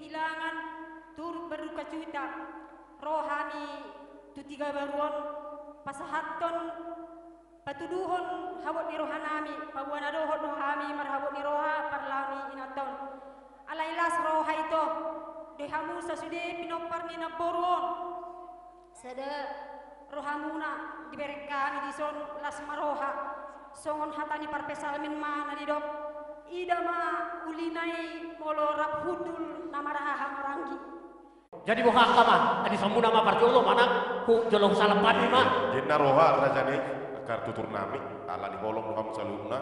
kehilangan turut berduka cita rohani tu tiga baruan pasahaton patuduhon habot ni rohanami pabuana dohot rohami marhabot ni roha parlani inaton alailas roha itu dehamu sasude pinopar ni naboron sada rohamuna diberkani di son las maroha songon hatani parpesalmin mana di dok idama ulinai molo rap hudul namaraha marangi. Jadi boha kama adi samuna ma parjolo mana ku jolong salapan ma. Jenna roha rajani akar tutur nami ala ni holong roham saluna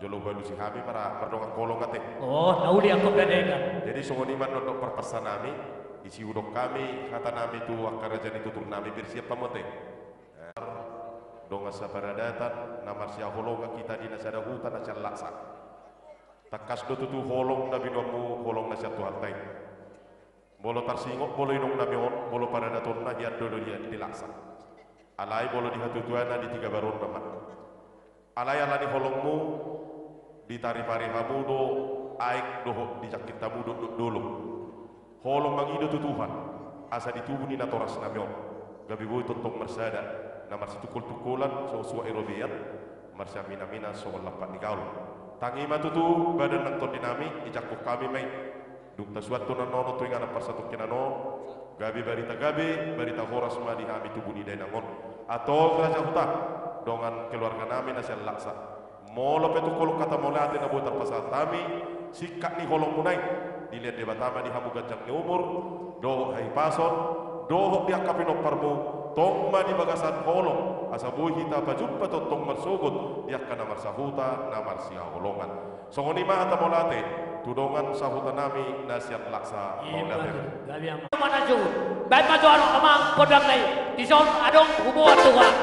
jolo balu si kami para merdongan kolong ate. Oh, nauli aku bedekan. Jadi songoniman nondok perpesan nami isi udok kami kata nami tu akar rajani tutur nami bersiap pamote. Donga sabaradatan namar sia holonga kita di nasada hutan acal laksa. Takas do tutu holong nabi nomu holong nasihat Tuhan tay. Bolo tarsingok bolo inong nabi on bolo pada daton na hiat do dia dilaksa. Alai bolo di hatu tuana di tiga baron teman. Alai alani holongmu di tari-pari hamu do aik do di jakit tamu do dulu. Holong mangido tu Tuhan asa ditubu ni natoras nabi on. Gabi boy tontong mersada namar situkul-tukulan so suwa erobiat marsya mina-mina so lapat ni kaul. Tangi matutu badan nangton dinami ijakku kami mai dukta suatu nanono tu ingana persatu kinano gabi barita horas ma dihami tubuh ni denangon atau raja huta dongan keluarga nami nasial laksa molo petu kolok kata molate na botar pasal tami sikak ni holong munai dilihat debatama di hamu gancang ni umur doh hai pason doh dia kapino parmu tong ma di bagasan holong asa buhi ta pajumpa to tong marsugut dia kana marsahuta na marsia holongan songoni ma ata molate tudongan sahuta nami nasiat laksa molate Gabi am. Mana ju? Baik maju anu amang podang lai. Di son adong hubungan Tuhan.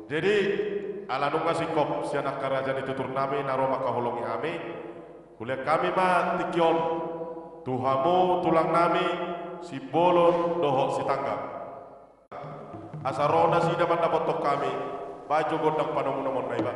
Jadi alanung ngasih kop si anak kerajaan itu tur nami naroma kaholongi ami. Kuliah kami mah tikion Tuhamu tulang nami si bolon doho si tangga. Asarona si dapat dapat tok kami. Baju gondang panomu nomor naiba.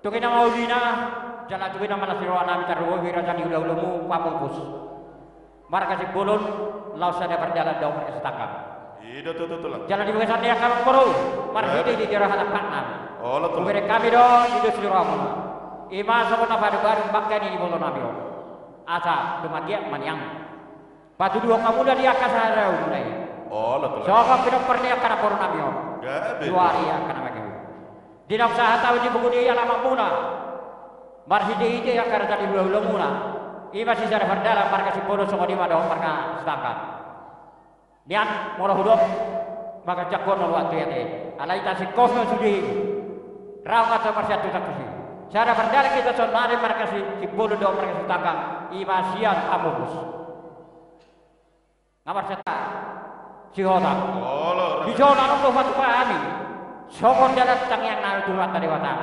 Tukina maulina jala tukina manasiro anami taruh wirajani ulah-ulahmu pamungkus. Marga si bulun lausa dia berjalan jauh berkesetangkap. Iya tuh lah. Jalan di bawah dia kamu koru. Marga di daerah hadapan Paknam. Oh lah tuh. Kuberi kami dong di seluruh amun. Ima sabun apa baru bakkan ini bulun abio. Asa demagia maniang. Batu dua kamu dah di akas ada mulai. Oh lah tuh. Soalnya pinok pernia karena bulun abio. Gak Dua hari ya karena bagi. Dinam sahat tahu di buku dia lama muna. Marhidi ide ya karena tadi ulah muna. Ima si cara berdala marga si bodoh sama di mana marga sedangkan. Nian murah hidup maka cakon waktu ya teh. Alai tasik kosong sudi. Rawat sama satu saksi. Cara berdala kita sonari marga si bodoh dong marga sedangkan. Ima sian amus. Nomor satu si Hoda. Oh lah. Di zona nunggu waktu kami. Sokon darat tang yang naik dulu tadi wata.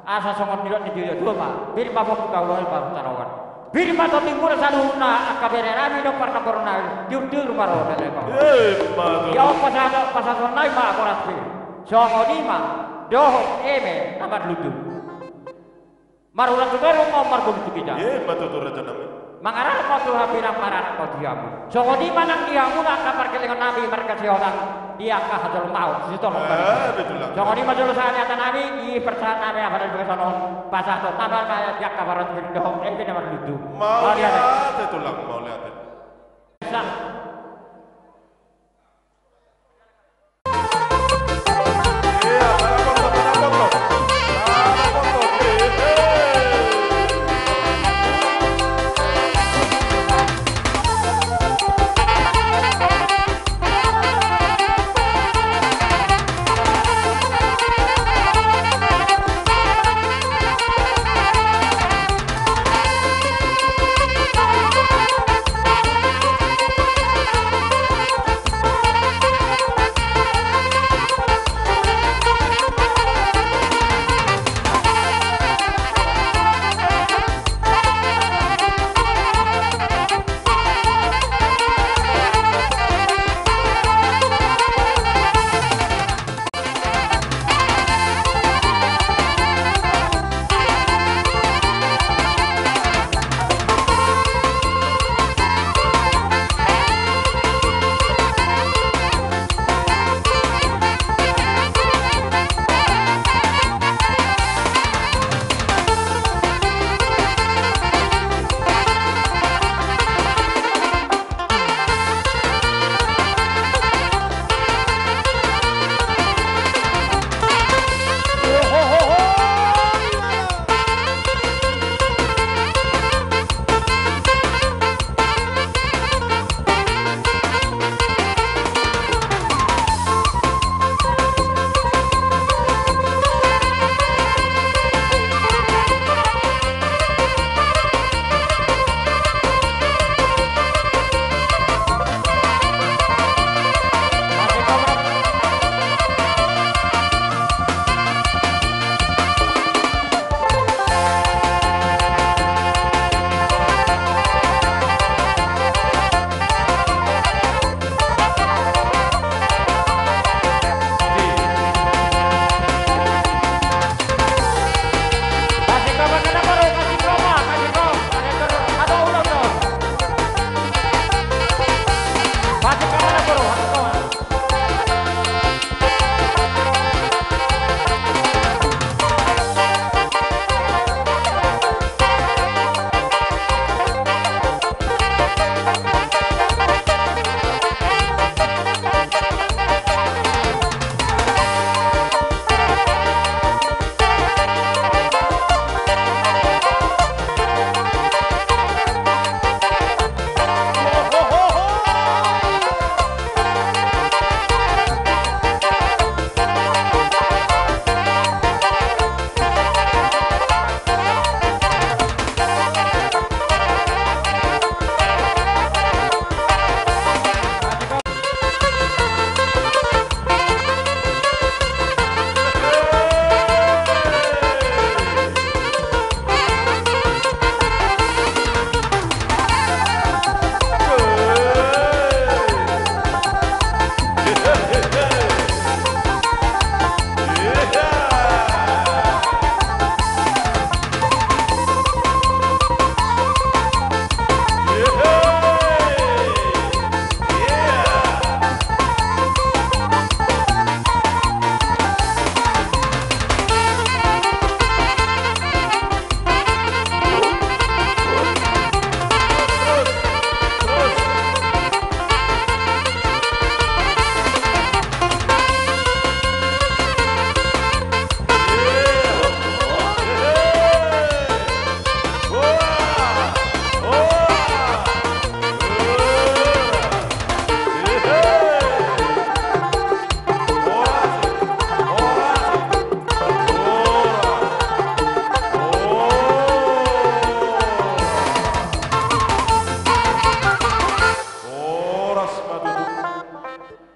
Asa sokon dirot di dia dua pak. Biri bapak buka ulah bapak tarawan. Biri bapak timur saluna akabere rami dok parna corona. Diutur maro dari pak. Madu. Ya pasal naik mak koras bir. Sokon lima. Doh eme nama ludu. Marulah juga rumah margum itu kita. Madu tuh raja nami. Mangarah kau tuh hampirang marah kau diamu. Sokon lima nang diamu nak kabar kelengan nabi mereka si orang. Dia kah hasil mau situ loh. Betul lah. Jangan ini majelis nyata nabi di persaat nabi apa dan juga sonon pasah tuh tambah kayak jak kabaran berdong ini nomor itu. Mau lihat itu lah mau lihat.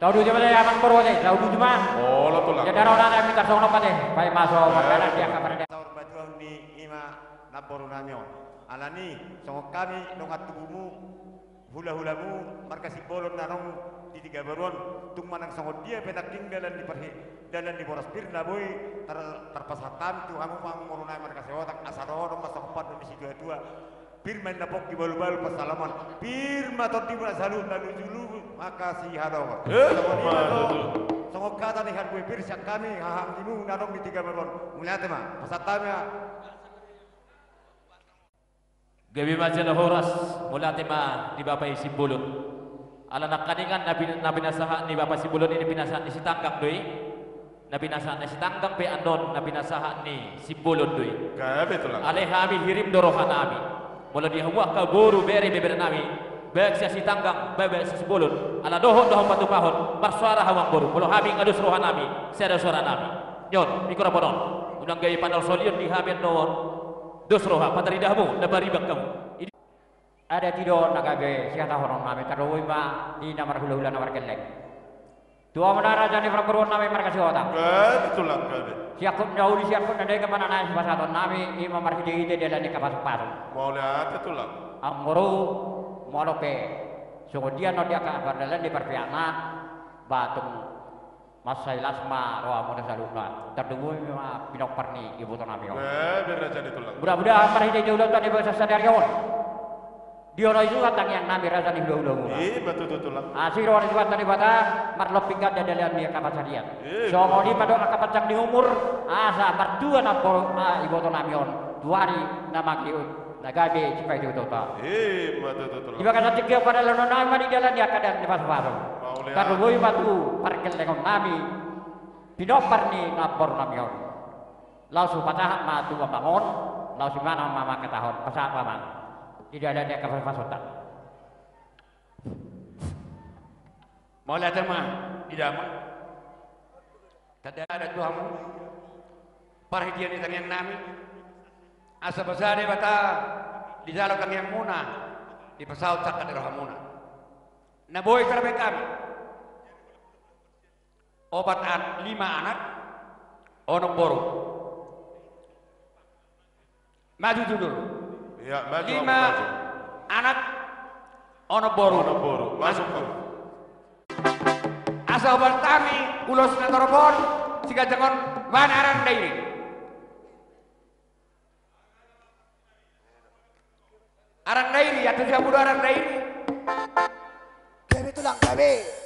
Laudu cuma deh aman boro deh, laudu cuma. Oh, lo tulang. Ya darah orang minta sono deh, baik masuk makanan dia kabar dia. Taur batuan ni ima naporu namyo. Alani songok kami nongat tubumu hula-hulamu markasi bolon nanong di tiga baruan tung manang songok dia penaking dalan di boras pirna boy terpasatan tu amu morunai markasi otak asaro masuk empat di situ dua. Pirman napok di balu-balu pasalaman. Pirma tot di mana salu lalu julu makasih hadawa. Songok kata nih harus pirsak kami hahang imu nanong di tiga baruan. Mulia tema pasatamnya. Gabi majalah horas mula tema di bapak Simbulun. Ala nakaningan nabi nasaha ni bapak Simbulun ini pinasahan ni si tanggang doi. Nabi nasaha ni si tanggang pe andon nabi nasaha ni Simbulun doi. Gabi tulang. Alehami hirim dorohan nami. Mula dihawa ka guru beri beber nami. Baik si tanggang bebek si Simbulun. Ala dohon batu pahon bersuara hawang boru. Mula hami ngadus rohan nami. Saya suara nami. Nyon mikro bonon. Unang gaya pandal solion di hamin noon. Dos roha pataridahmu nabaribak kamu. Ada tidur nagabe siapa orang nami terlalu ma di namar hula-hula namar kelek. Tua menara jadi perempuan nami mereka si otak. Gabi tulang gabi. Siapun jauh di siapun ada kemana nasi pasal nami imam marhidi dia dan di kapas pasal. Mau lihat tulang. Amuru molope. Kemudian dia akan berdalan di perpiana batung Masai lasma roa muda salunga terdungu ma pinok parni ibu to nami. Gabi raja di tulang. Budak-budak marhidi jauh tadi bahasa sadarion. Dia orang itu katang yang nami rasa di hulu-hulu. Iya betul tulang. Asir orang itu tadi bata marlop pinggat dadalan dia kapasarian. So mau di padok kapacang di umur asa mertua napol ibu to namion. Duari nama kiut nagabe cipai itu tota. Iya betul tulang. Iba kata tiga pada lono nami di jalan dia kadang di pas-paso. Kalau boy batu parkel dengan nami pinopar ni napor namion. Langsung patah matu bangun, langsung mana mama ketahon pasal apa mang. Tidak ada dia kapal pasotan. Mau lihat mah tidak mah. Tidak ada Tuhanmu. Perhatian di tangan nami. Asa besar bata di dalam tangan muna di pesawat cakap rohamuna. Naboy kerabat kami. Obat 5 anak, onok boru. Maju dulu. Ya, maju. 5 anak, onok boru. Ono boru. Masuk kau. Asa obat kami, ulos na torbon, siga jangon wanaran dairi. Arang dairi, atau siapa budu arang dairi? Gabi tulang gabi.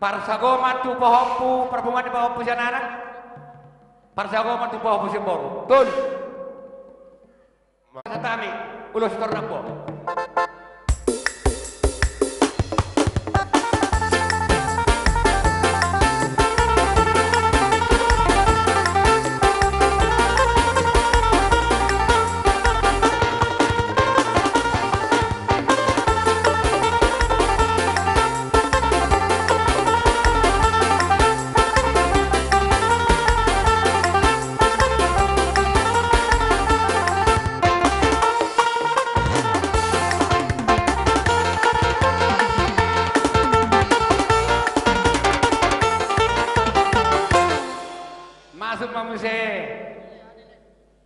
Parsagoman tu pohompu perbuman di pohompu sanana. Parsagoman tu pohompu simboro. Tul. Satami ulos tornambo.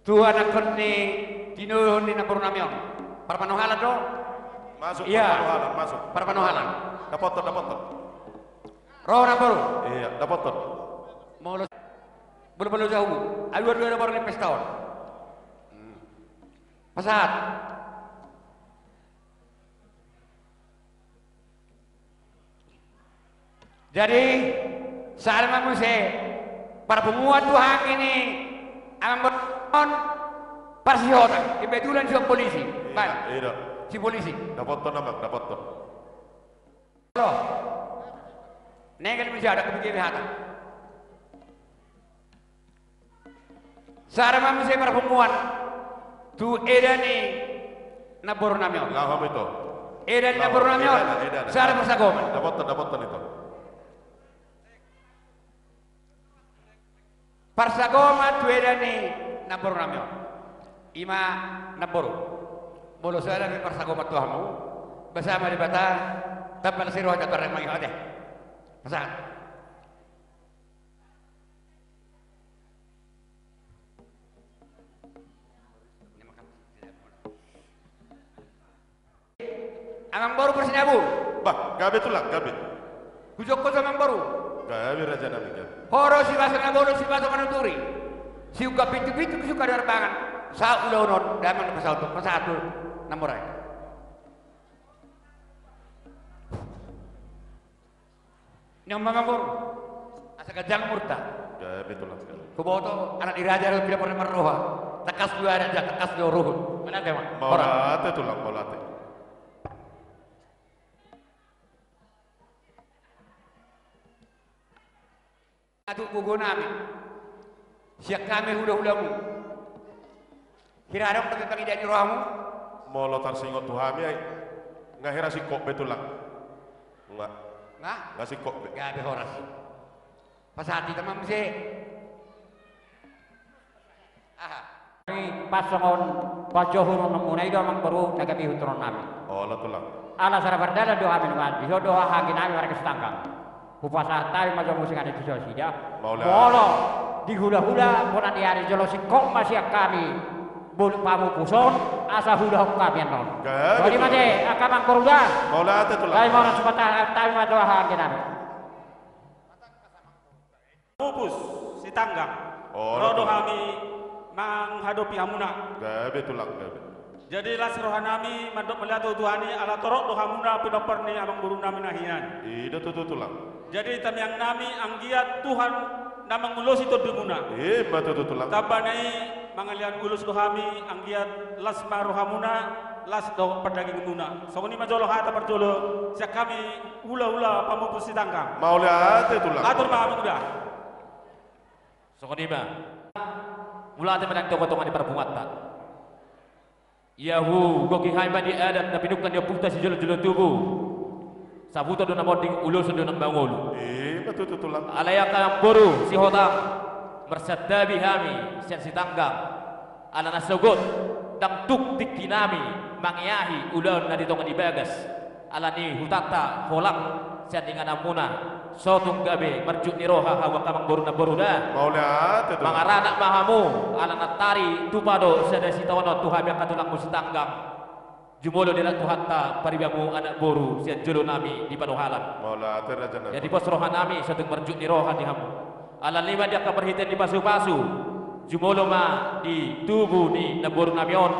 Tuhan akan ni tinuhun ni nabur namion. Parpanohalan do? Masuk, Iya. parpanohalan, masuk. Parpanohalan. Dapat tuh. Roh nabur. Iya, dapat tuh. Mau belum jauh. Ayo dua nabur ni pestahun. Pasat. Jadi saat manusia para penguat Tuhan ini akan berpon parsihotan kebetulan si polisi, baik Iya. si polisi. Dapat tuh nama, dapat tuh. Loh, negal mesti ada kebijakan hata. Saat manusia para penguat tu edani nabur namion. Laham itu. Edani nabur namion. Saat persagoman. Dapat tuh itu. Parsagoma tuedani nabor namyo. Ima naboro. Bolo saya ni parsagoma tuamu. Bersama di bata tapal siroh jatuh remang ade. Masa. Amang baru persinabu. Bah, gabe tulang, gabe. Kujok ko sa amang baru. Gabe raja nabi gabe. Horo si basa na bono si basa manuturi. Si uga pintu-pintu suka darbangan. Sa ulonon damang pasauto pasatu namuray. Nyong mamangor. Asa kajang murta. Gabe tulang gabe. Kuboto anak iraja ro pila pernah marroha. Takas dua ada takas dua ruhun. Mana tema? Maulate tulang maulate. Atuk bugo namin. Siyak kami hula-hulamu. Hirarang pagkakangida ni rohamu. Molo tarsingot tuhami ay ngahira si kok betulang. Nga, Nga? nga si kok be. Gabi horas. Pasati tamam si. Aha. Pasangon pajohurun namunay do mang baru nagabi hutron namin. Oh, la tulang. Ala sarabardala do kami numan. Biho do hagin namin warga setangkang. Kupasa tayo majo musing ada di sida. Molo di hula-hula pun di hari jolo si kok masih kami bulu pamu puson asa hula kami non. Jadi macam akamang koruga. Maulate tulang. Lain mau sepatah tayo majo hagin namin. Pupus si tanggang. Oh, Rodo betul. kami menghadapi hamuna. Gabe tulang gabe. Jadi las rohanami mandok melihat Tuhani ala torok do hamuna pinoperni abang burung nami nahian. Ida tulang. Jadi tamiang nami anggiat Tuhan namang ulus itu dumuna. Batu tulang. Tabanai mangalian ulus do kami anggiat las marohamuna las do pedaging muna. Songoni majolo hata perjolo siak kami hula-hula pamupus si tanggang. Maulate tulang. Atur mahamud udah. Sokonima. Mula ate menang toko-toko di perbungata. Yahu goki hai bani Adam na pinukan dia puta si jolo-jolo tubuh. Sabuto do na moding ulo do nang bangol. Batu tulang. Alaya ka boru si hotang bersadabi hami sian si tanggang. Ala nasogot dang tuk tikinami mangyahi ulon na ditong di bagas. Ala ni hutata holak sian dengan amuna. Sotung gabe merjuk ni roha hawa kamang boru na boru dah. Maulate tulang. Mangaranak mahamu ala natari tupado sada sitawono Tuhan yang katulang musi tanggang jumolo dila Tuhan ta paribamu anak boru sian jolo nami di panuhalan Maulate raja nabi. jadi pos roha nami satu merjuk ni roha di hamu ala lima dia kaperhiten di pasu-pasu jumolo ma di tubuh di naboru namion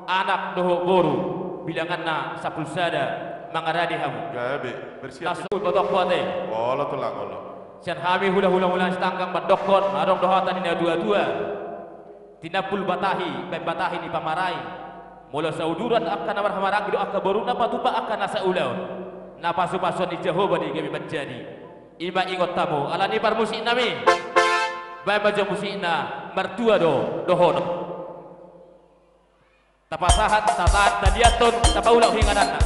anak doho boru bilangan na sapulsada mangaradi hamu Gabe bersiap. tasul botok kuate Oh, la tulang Allah. sian hami hula-hula setanggang bandokon arong dohatan ini dua-dua tinapul batahi baik batahi di pamarai mula sauduran akan namar hamarang do akka baru napa tupa akan nasa ulaun napa supason di Jehovah di kami menjadi ima ingot tamu ala ni parmusi nami baik baca musina mertua dohono tapasahat tataat tadiaton tapaulau hinganana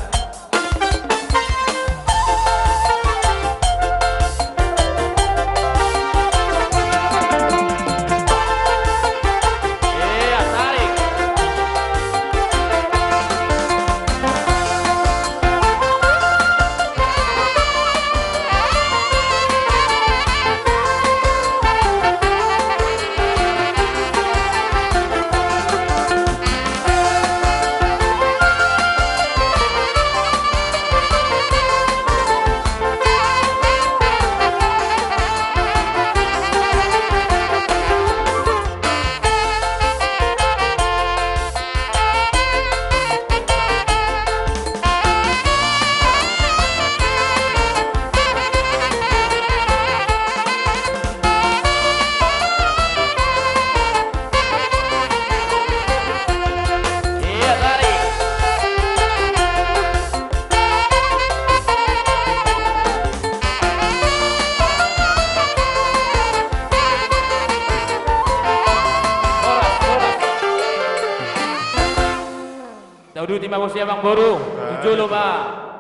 ikuti mau siapa bang boru tujuh lo ba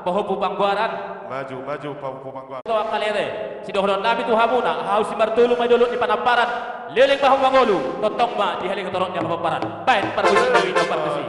bahu pangguaran Maju Pamangguan. Kau kalere si dohron nabi tu hamuna haus si martulu majoluk di panamparan leleng bahu mangolu totong ma di haling torong yang paparan baik para busi dewi no partisi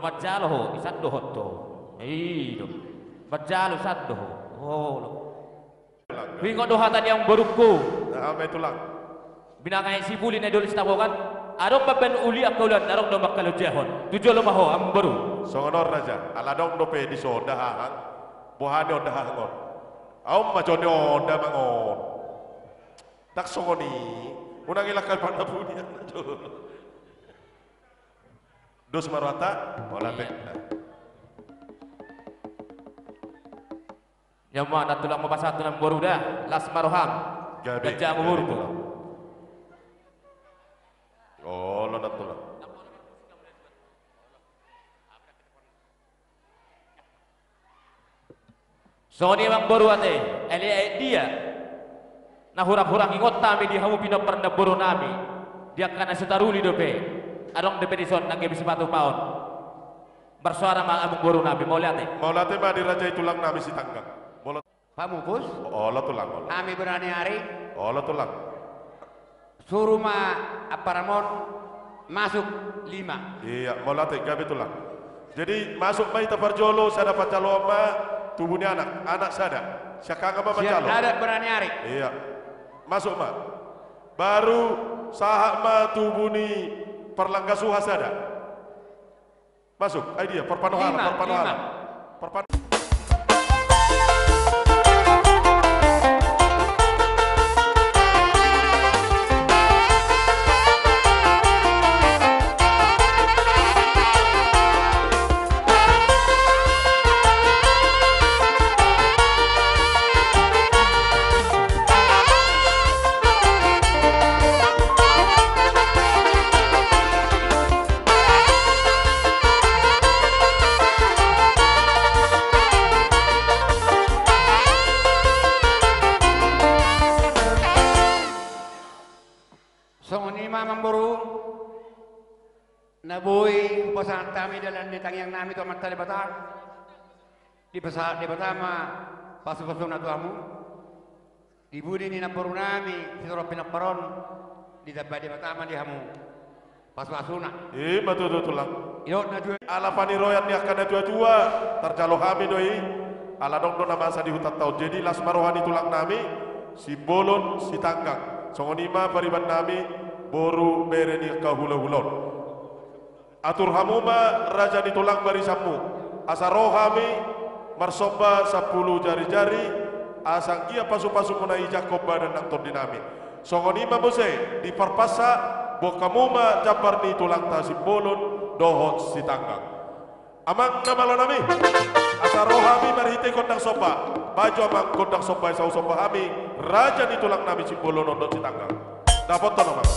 Bajalo isado hotto. Iyo. Bajalo saddo. Oh. Wingo doha tadi yang berukku. Ame tulang. Binangai si buli na dulu sitawokan. Arong baben uli akaulan arong do makkalo jehon. Tujuh lo maho am baru. Songonor raja. Aladong do pe di soda hang. Bohane oda hangon. Aum majone oda mangon. Tak songoni. Unang ilakal panabuni. Dos marwata, bola teh. Yang mana tulang mapasatu nang boru dah, las maroham. Gajah umur tu. Oh, lo nak tulang. So ni mang boru ate, eli dia. Nah hurang-hurang ingot tami di hamu pina pernah boru nami. Dia kana setaruli dope. Adong de pedison nang gebis batu paon. Bersuara mang amung boru nabi mau lihat Mau latih mah dirajai tulang nami si tanggang. Bola. Pamupus, Oh, lo tulang. Bola. kami berani hari Oh, lo tulang. suruh ma aparamon masuk 5. Iya, mau latih gabe tulang. Jadi masuk mai taparjolo sada pacalo ma tubuhnya anak sada. Siakanga ma Siap pacalo. ada berani hari. Iya. Masuk ma. Baru sahak ma tubuni perlanggasu hasada. Masuk, idea perpanohala, Lima. Perpan. Songoni mamang boru naboy pasangan kami dalam ditang yang nami tu amat tali batang di pasal di pertama pasu-pasu na tuamu di budi ni naboru nami sinoro pinaparon di dapat di pertama di hamu pasu-pasuna Betul tulang. ilot na jual Ala pani royan ni akan dua terjalo kami doi. Ala dong do nama di hutan tau. Jadi las marohani tulang nami si bolon si tanggang. Songonima pariban nami boru bereni kahula-hulon. Atur hamuma raja di tulang barisamu. Asa rohami marsoba 10 jari-jari. Asang kia pasu-pasu munai Jakob dan nangtor dinami. Songonima bose di parpasa bokamuma jabar ni tulang tasib bolon dohot si tanggang. Amang namalo nami. Asa rohami marhite kondang sopa. Baju amang kondang sopa sau sopa kami. Raja di tulang nami si bolon ondot si tanggang. Dapat to namang.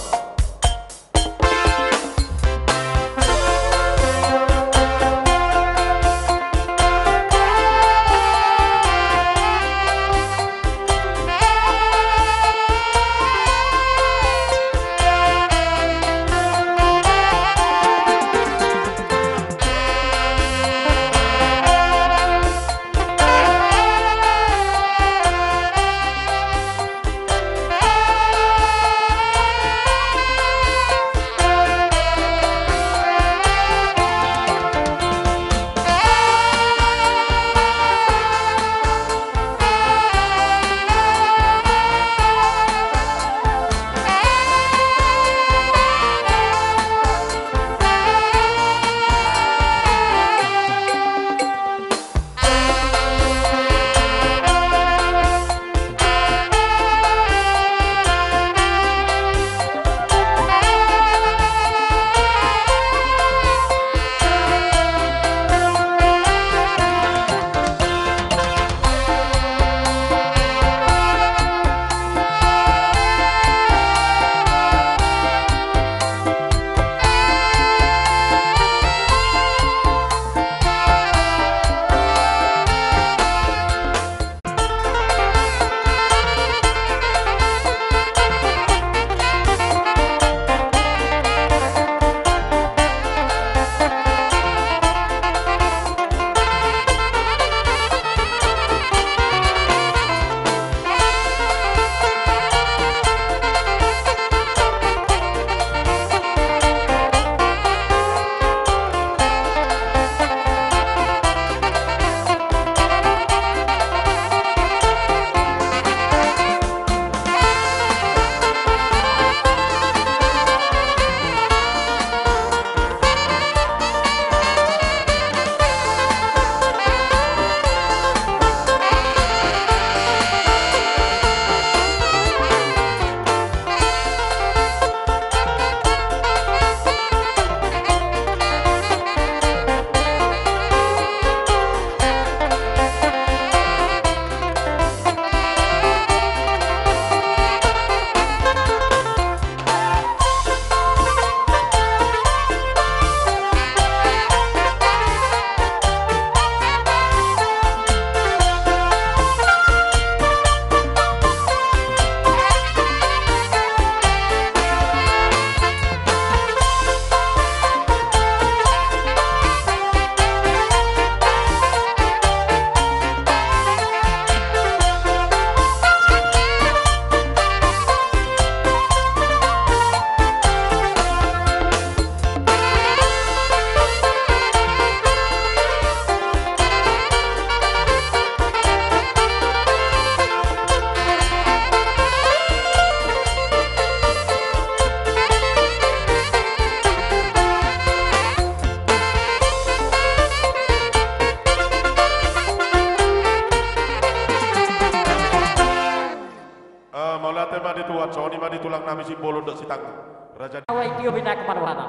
tulang nami si bolon dok si tangga. Raja Awai tio bina kemaruhana.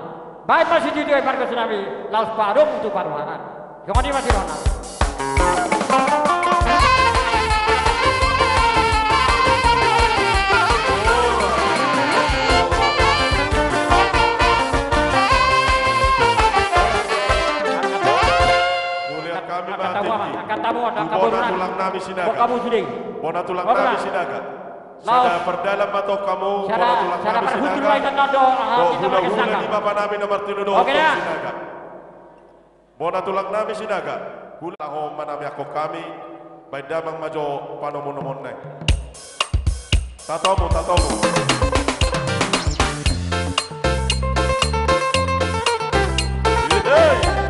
Baik masih di dia marga tsunami laus parung untuk paruhana. Kemana masih mana? mulia kami Katamu ada Bona kaburan. tulang nami sinaga. Kamu sudah. Bona tulang Bona. nami sinaga. Laos. Sada perdalam atau kamu bona Cara tulang cara nami berhubung sinaga. lain dan nado kita Hula pakai hula sangka. di bapa nami nomor tino do Oke, ya. sinaga. Bona tulang nami sinaga. Hula ho manami ako kami. Baik damang majo panomo-nomon nai. Tatomu. Hey! Yeah!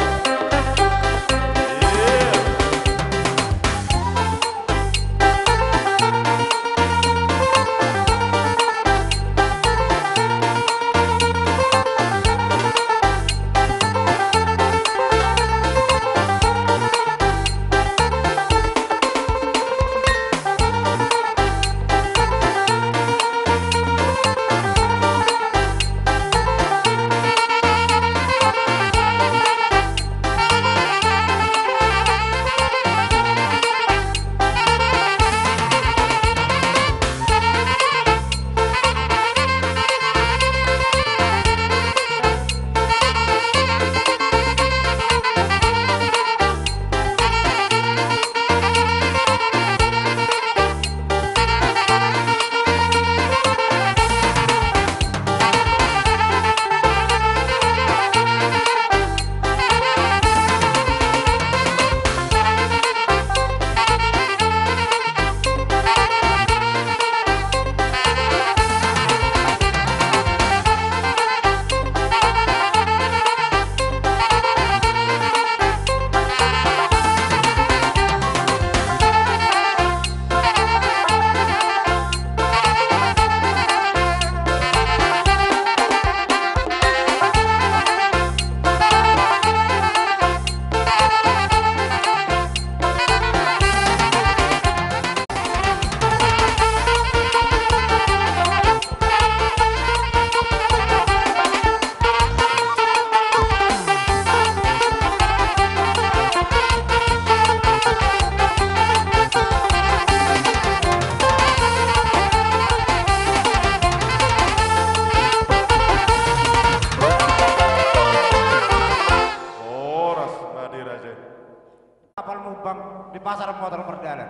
Kapal mubang di pasar motor perdalan.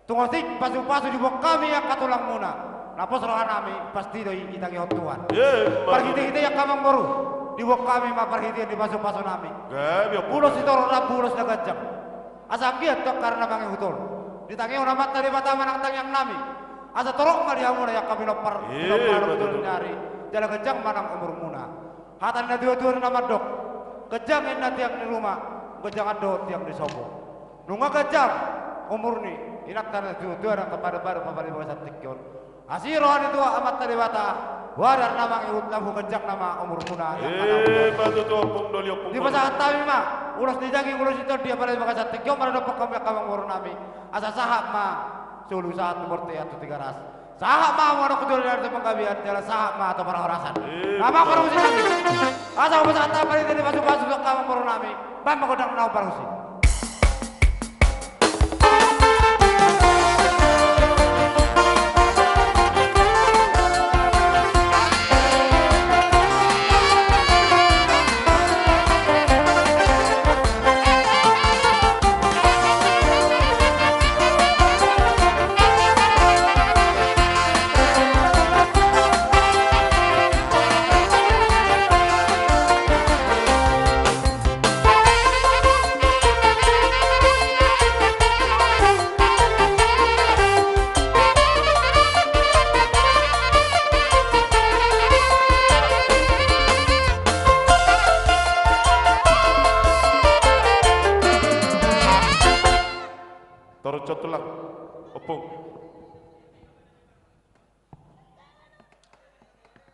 Tunggu pasu-pasu di bawah kami yang katulang muna. Napos rohan nami pasti doi kita hotuan. Perhiti yang kamang baru di bawah kami ma perhiti di pasu-pasu nami. Bulos itu orang bulos na gajang. Asa kiat tok karena bangi hutol. Ditangi orang mata di mata manang yang nami. Asa torok ma dia muna yang kami lopar betul nyari. Jalan gajang manang umur muna. Hatan na dua-dua nama dok. Gajang yang nanti yang di rumah. Gajang ado tiang di sobo. Nunga gajang umur ni inak tanah tu orang kepada baru di bawah satikyon. Asirohan itu amat tadi bata. Warar nama iut namu gajang nama umur muna. Batu tu opung doli opung. Di masa tawi mah ulas dijagi ulas itu dia pada di bawah satikyon pada dapat kami umur nami. Asa sahak mah sulu saat berarti atau 3 ras. Sahak mah mau kedua dari penggabian jalan sahak mah atau para orasan. Nama parusi kami. Asa masa tawi ini masuk-masuk ke umur nami. Bang magodang nau parusi. Torcot lang opung.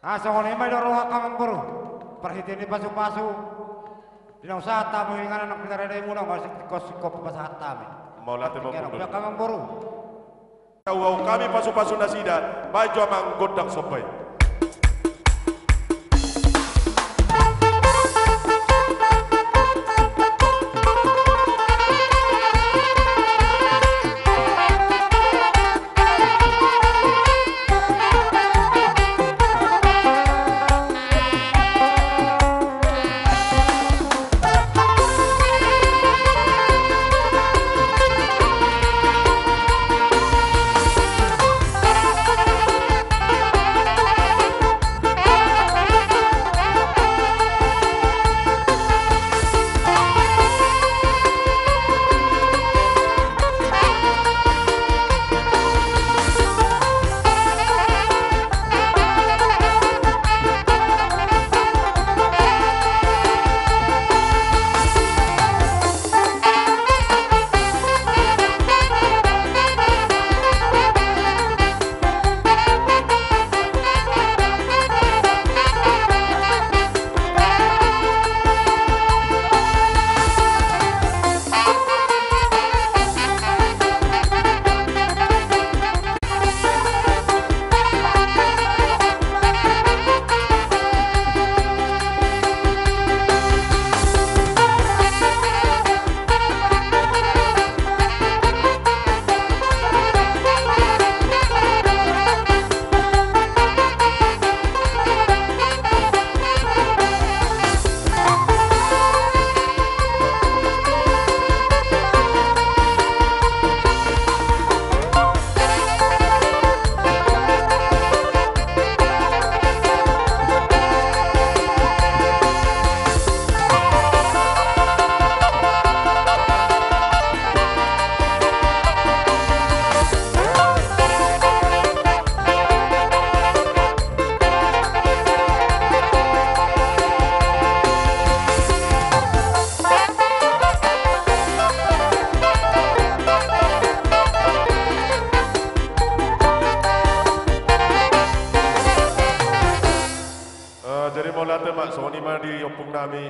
Asa ko ni may roha kamang buru. Perhiti ni pasu-pasu. Dinaw sa tamu hingan anak pinaraday muna kasi kos ko pa sa tami. Mau latih mau Kaya pung kaya doli. kamang buru. Tahu kami pasu-pasu nasida, baju amang godang sopai.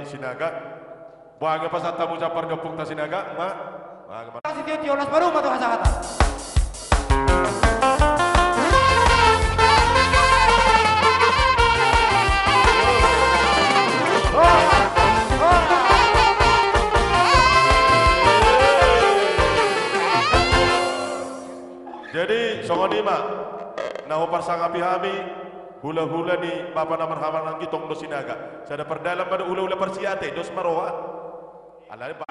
Sinaga, buang apa saat tamu capar gepung ta Sinaga, mak. Kasih tio las baru matu hasahata. Jadi songoni mak, nahu parsangapi hami. Hula-hula ni bapa namar haman angki tong do Sinaga. Sada perdalam pada hula-hula persiate dos maroa. Alai ba.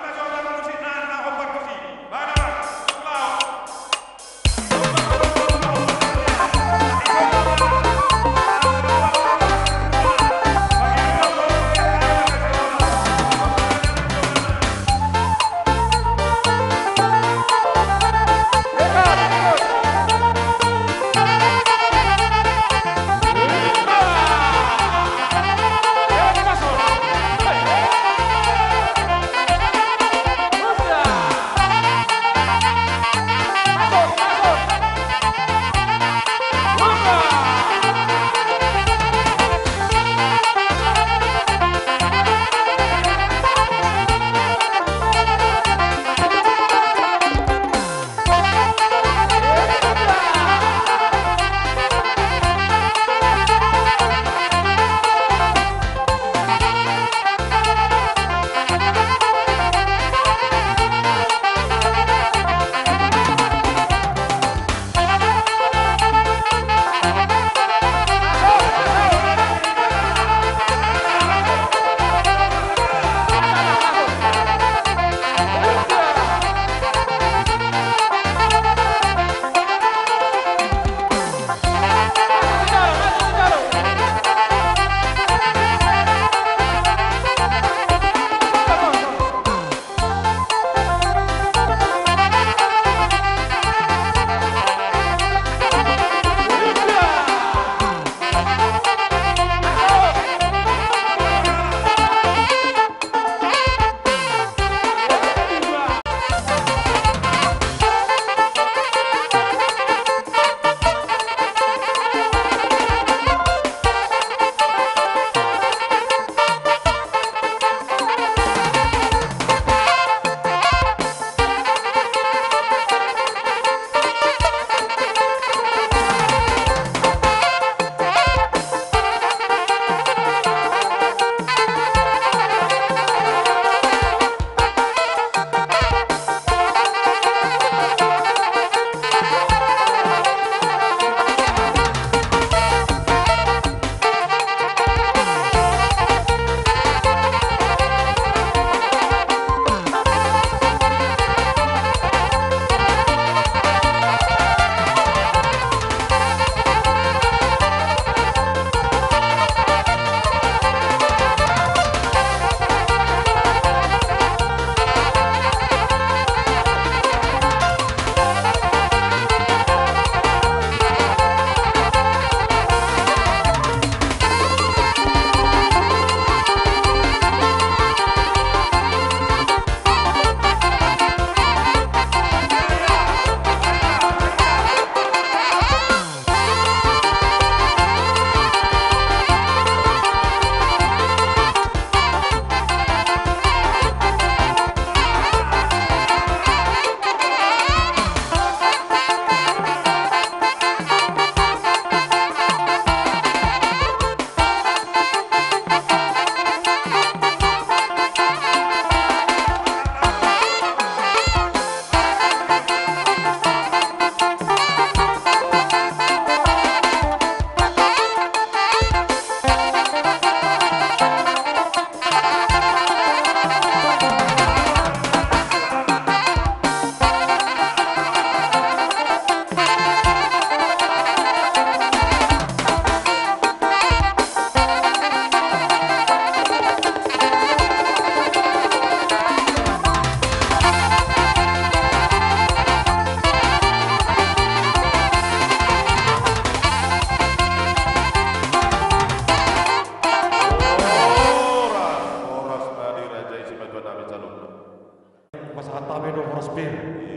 pasahata medo waraspir.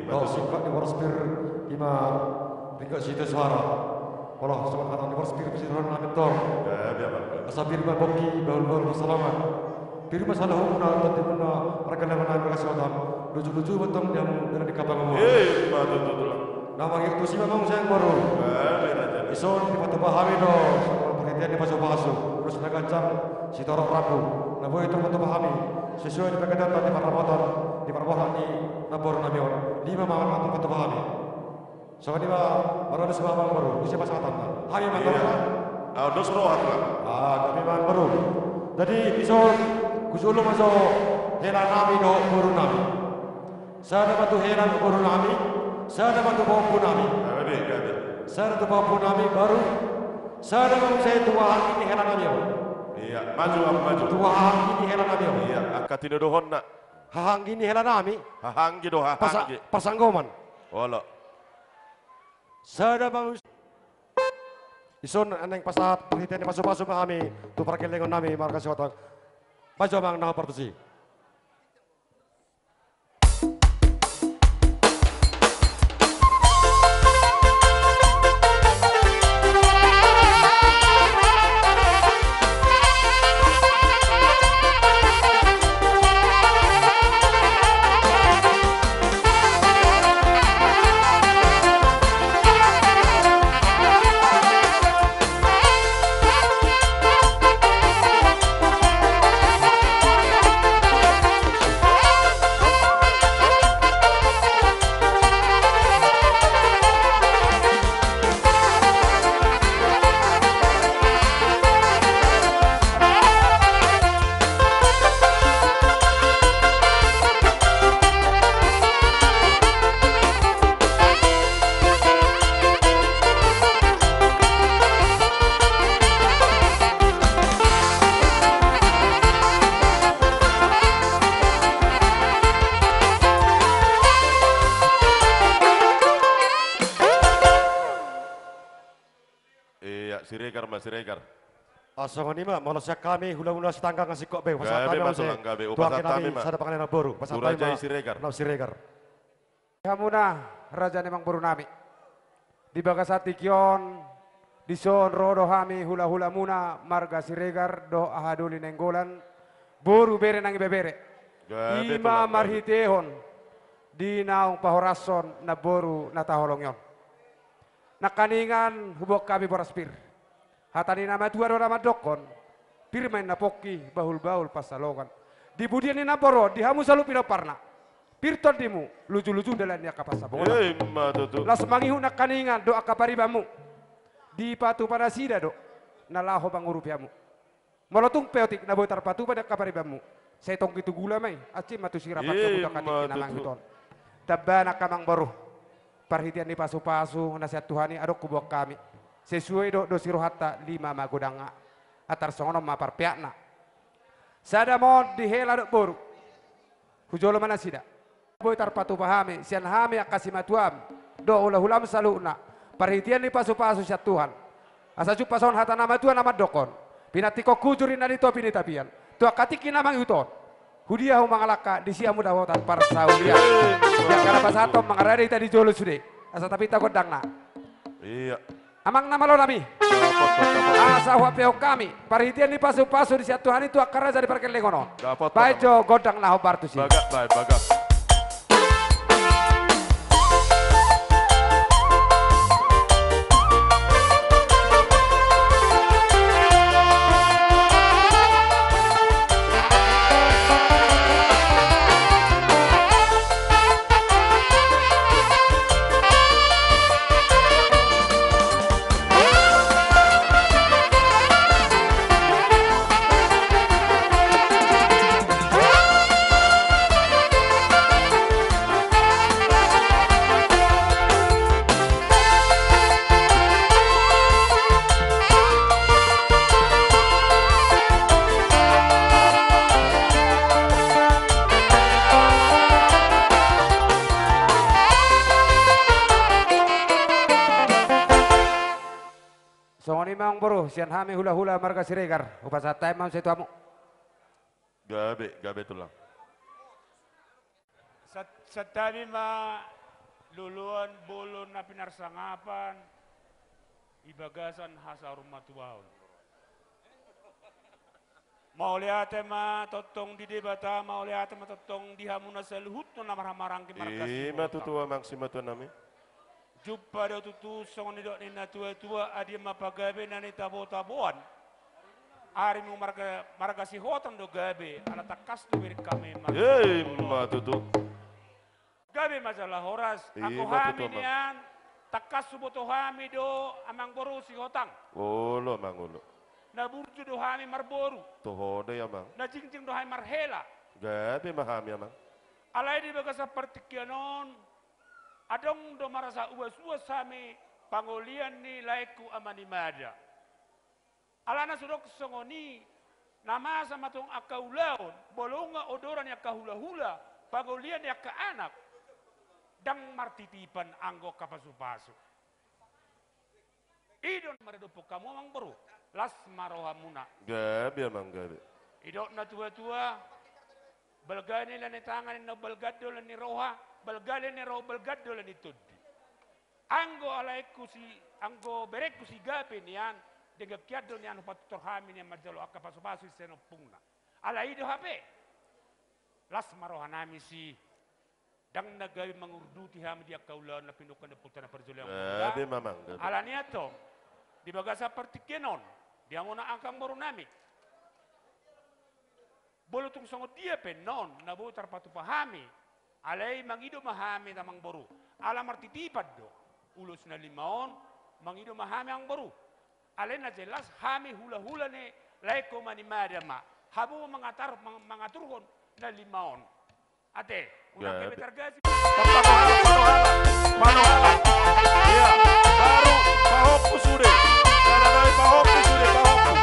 Kalau singkat di waraspir ima tingkat situ suara. Kalau sama kata di waraspir bisa orang nabi tor. Asabir baboki baul bersalaman. Piri masalah hubungan atau dimana mereka leman nabi kasihatan. Lucu-lucu betul dia dengan dikatakan. Betul. Nama itu sih memang saya baru. Ison di batu pahami do. Penelitian di pasu-pasu. Terus nagancang si torok ragu. Nah boleh itu batu pahami. Sesuai di pekerjaan di Ramadan di perbuatan di Nabor Namion 5 malam atau batu pahami. So ini baru ada semua baru. Bisa pasatan. Hari mantan. Dos rohat lah. Tapi memang baru. Jadi ison kusulu masuk helan nami do baru nami. Saya batu helan baru nami. Saya batu bau nami. Saya tu bau nami baru. Saya saya tua ini helan nami. Iya, maju. Tua ini helan nami. Iya, akatino dohon nak. Hahang ini helan nami. Hahanggi do hahanggi. Pasanggoman. Wala. Saya bang ison aneng pasat penelitian di masuk-masuk kami. Tu perkelengan nami marga siwatang. Maju bang nama partusi. Siregar. Asal ni mah malah kami hula-hula setangga ngasih kok be. Pasal Gabe kami masuk masih. gabe. Tuan Upasat kami mah. sada pangalan baru. Pasal Surajai kami Siregar. Nau Siregar. Hamuna raja nemang baru nami. Di bagasati kion di son rodo hami hula-hula muna marga Siregar do ahaduli nenggolan boru bere nang bebere. Ima marhitehon di naung pahorason na boru na taholongyon. Nakaningan hubok kami boraspir. Hatani nama dua nama dokon. Pirmain na poki bahul-bahul pasalogan. Di budian ni naporo di hamu salu pinaparna. Pirton dimu lucu-lucu dalannya kapasa bola. Las mangihu nakaningan do akaparibamu. Di patu pada sida do nalaho bangurupiamu. Molotung peotik na botar patu pada kaparibamu. Saya tong itu gula mai. Acim matu sirapat kebudak katik kinamang hiton. Tabana kamang baru. Perhatian di pasu-pasu nasihat Tuhani adok kubok kami. Sesuai do sirohata 5 magodanga. Atar songono mapar piakna. Sada mod di hela do boru. Hujolo mana sida. Boy tarpatu pahami. Sian hami akasi matuam. Do ulah-ulam saluna. Perhatian di pasu-pasu siat Tuhan. Asa cupa son hata nama Tuhan nama dokon. Pinatiko kujurin na dito pinitapian. Tua katiki namang yuton. Hudia humangalaka di siamu dawatan para saulia. Ya karena pasatom mangarada ita di jolo sude. Asa tapi takut dangna. Iya. Amang nama lo nami. Asa huapeo kami. Perhatian di pasu-pasu di siat Tuhan itu akar raja di perkelengono. Bajo godang naho bartusi. Baga. Mang bro, sian hami hula-hula marga Siregar. Upasatay mam sa ito amo. Gabe tulang. Setabi ma luluan bolon na pinarsangapan ibagasan hasa rumah tuaon. Mau lihat ma totong di debata, mau lihat ma totong di hamuna seluhut no namar-marang ke markas. Ima tutua maksima tu nami. Jumpa do tutu songon dok ni tua adi ma pagabe nani tabo-taboan. Ari mu marga si hotan do gabe ala takas tu berik kami ma. Ma tutu. Gabe masalah horas. Aku Ma hami nian takas suboto hami do amang boru si hotang. Olo mangulo. Na burju do hami marboru. Tohode ya mang. Na cincing do hami marhela. Gabe mahami ya mang. Alai di baga seperti kianon. Adong do marasa uas-uas sami pangolian ni laiku amani mada. Alana sudok songoni nama sama tong akaulaon. Bolonga odoran ya kahula-hula. Pangolian ya ke anak. Dang martitipan anggo kapasu-pasu. Idon maredopo kamu mang baru. Las marohamuna. Gabe mang gabe. Idok na tua-tua. Belgani lani tangan na belgado lani roha. Belgani ni roha belgado lani tudi. Anggo alaiku si, anggo bereku si gape niyan. Dengan kiado niyan upatutor hami niyan madalo akapasu-pasu senopungna. Alaido hape. Las marohanami si. Dang nagawi mangurduti hami dia kaulan na pinukan na puta na perjulian. Gabe mamang gabe. Alania to. Di baga seperti kenon. Dia mau na angkang baru nami. Bolo tung songot dia penon. Nabu terpatu pahami. Alai mangido mahami tamang baru. Ala martitipad do. Ulus na limaon. Mangido mahami ang baru. Alai na jelas hami hula-hula ni. Laiko manimada ma. Habu mengaturhon na limaon. Ate. Unang kebe tergasi. Panohala. Iya. Baru pahokku sudah. Karena dari pahokku sudah pahokku.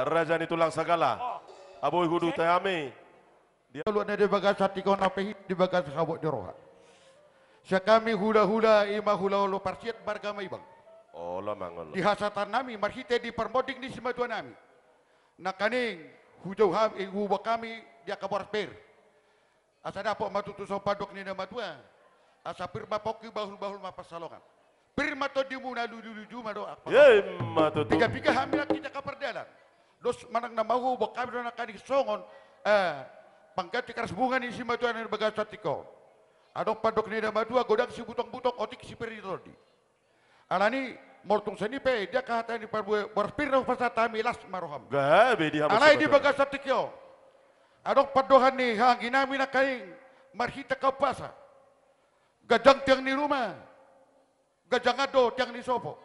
Raja ni tulang segala. Aboy hudu tayami. Dia lu ada di bagas hati kau napehi di bagas kabut di roha. Sekami hula-hula ima hula-hula parsiat bargama ibang. Oh lah mangol. Di hasatan nami marhite di permodik ni sematuan nami. Nakaning hujau ham huba kami dia kabar per. Asa dapat matutu so padok ni nama tua. Asa pirma poki bahul-bahul mapasalongan. Pirma to di muna luju-luju mado. Ye matutu. Tiga-tiga hamil kita kaperdalan. Dos manang namahu bakami do nakani songon pangganti keras bunga ni si matuan ni bagas satiko. Adong padok ni nama dua godang si butong-butong otik si peridodi. Alani mortung senipe dia kahata ni parbu berpirau pasata milas maroham. Gabe dia. Alai di bagas satiko. Adong padohan ni hanginami nakaing marhita kapasa. Gajang tiang ni rumah. Gajang ado tiang ni sopo.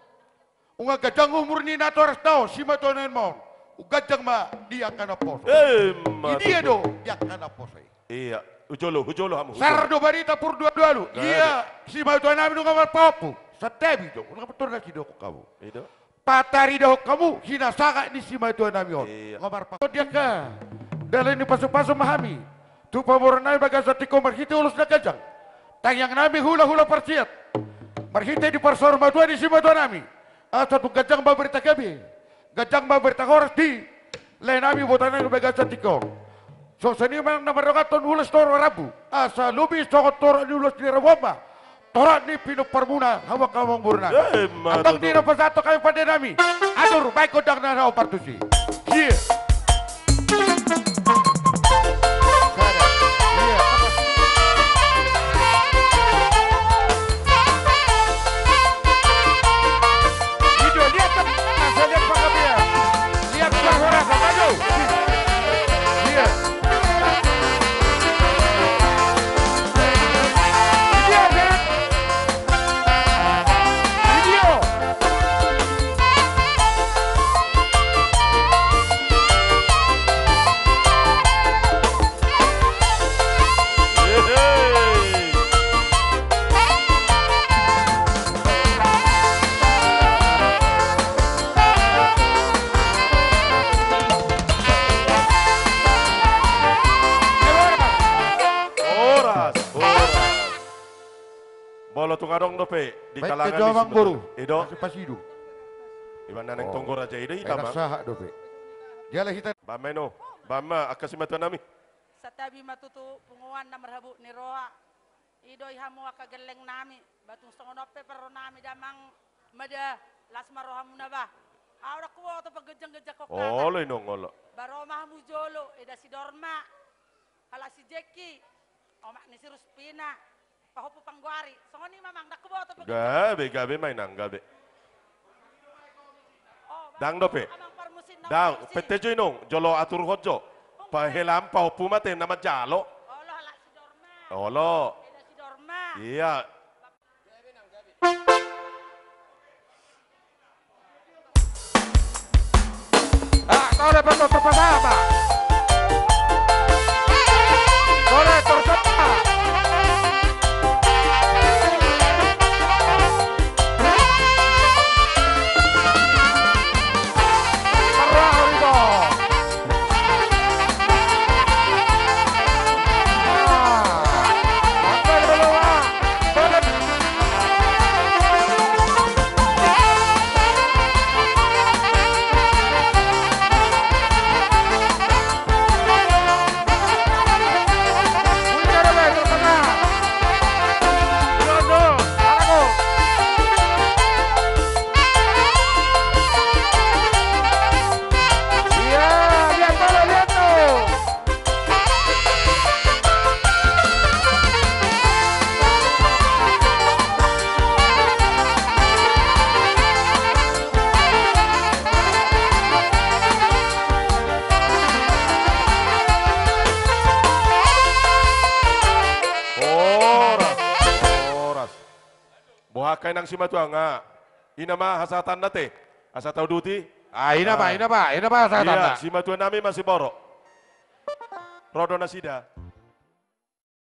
Unga gajang umur ni nato aras tau si matuan ni mon. Gajang ma dia kana pos. Dia do dia kana pos. Iya, hujolo hamu. Sardo barita pur dua-dua lu. Iya, si mau tuan nami do ngamar papu. Satebi do, unga betul na kido kamu. Itu. Patari do kamu hina saka ni si mau tuan nami on. Ngamar papu. Dia ka. Dalam ni pasu-pasu mahami. Tu pamor nami bagas satiko marhite ulus na gajang. Tayang nami hula-hula persiat. Marhite di persor matua di si mau tuan nami. Satu gajang ba berita gabi. Gajang ba berita horas di lain nami botanan bagas satiko. So seni mang namarogaton ulas toro rabu. Asa lubi sokot toro ni ulas di rawama. Torak ni pinu permuna hawa kawang burna. Atong di pasato kami pada nami. Adur baik kodang na raw partusi. Here. Dia Bolo tungadong dope di Baik kalangan ke Jawang Boru. Ido. Pasidu. Iban nang tonggor aja ide Enak itama. sahak dope. Dialah kita. Bameno. Bama akasimatwa nami. Satabi matutu punguan na marhabu ni Roa. Idoy hamu akageleng nami. Batung songonope pero nami damang mada lasma roha muna ba. Awra kuwa to paggejang-gejak ko kata. Olo inong olo. Baroma hamu jolo eda si Dorma. Hala si Jeki. Omak ni si Ruspina. Pahopo pangguari. Songoni mamang nakuwa to paggejang. Gabe main nang gabe. Dang dope. Dang petejo inong jolo atur hojo. Pahelam pahopu mate nama jalo. Olo hala si Dorma. Olo. Eda si Dorma. Iya. Tole betul bersama. Tole bersama. Bohakai nang simatwa nga. Ina ma hasatan nate. Asa tau duti. Ina ba hasatan na. Iya, simatwa nami masih borok. Rodo nasida.